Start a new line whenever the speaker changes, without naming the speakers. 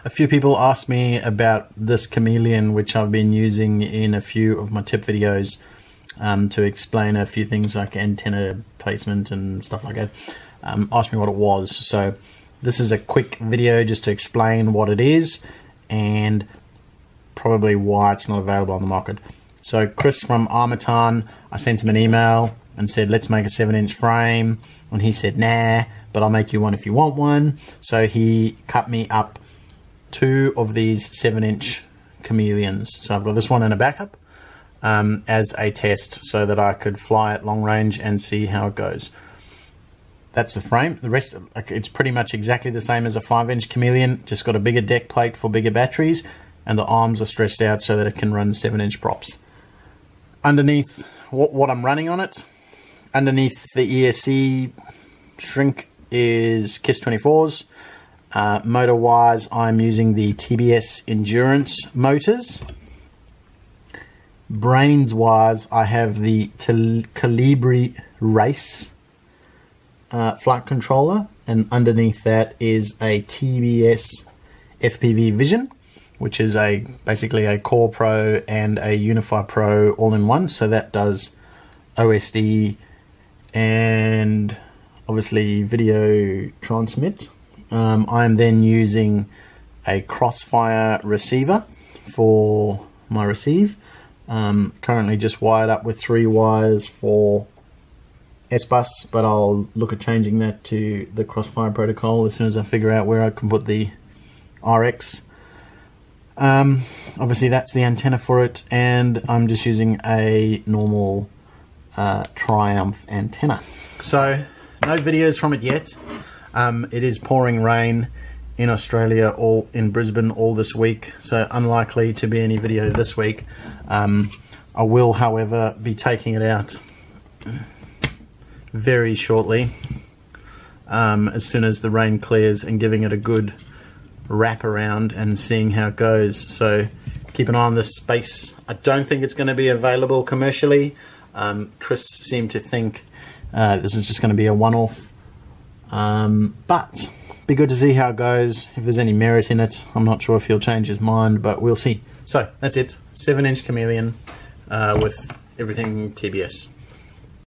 A few people asked me about this Chameleon, which I've been using in a few of my tip videos to explain a few things like antenna placement and stuff like that. Asked me what it was. So this is a quick video just to explain what it is and probably why it's not available on the market. So Chris from Armatan, I sent him an email and said, let's make a 7-inch frame. And he said, nah, but I'll make you one if you want one. So he cut me up 2 of these 7-inch Chameleons. So I've got this one in a backup as a test so that I could fly at long range and see how it goes. That's the frame. The rest, it's pretty much exactly the same as a 5-inch Chameleon, just got a bigger deck plate for bigger batteries, and the arms are stretched out so that it can run 7-inch props. Underneath, what I'm running on it, underneath the ESC shrink is KISS 24s. Motor wise, I'm using the TBS Endurance motors. Brains wise, I have the Calibri Race flight controller, and underneath that is a TBS FPV Vision, which is basically a Core Pro and a Unify Pro all-in-one. So that does OSD and obviously video transmit. I'm then using a Crossfire receiver for my receive. Currently just wired up with 3 wires for S-Bus, but I'll look at changing that to the Crossfire protocol as soon as I figure out where I can put the RX. Obviously that's the antenna for it, and I'm just using a normal Triumph antenna. So no videos from it yet. It is pouring rain in Australia, all in Brisbane all this week, so unlikely to be any video this week. I will, however, be taking it out very shortly, as soon as the rain clears, and giving it a good wrap around and seeing how it goes. So keep an eye on this space. I don't think it's going to be available commercially. Chris seemed to think this is just going to be a one-off, but be good to see how it goes. If there's any merit in it, I'm not sure if he'll change his mind, but we'll see. So that's it, 7-inch Chameleon with everything TBS.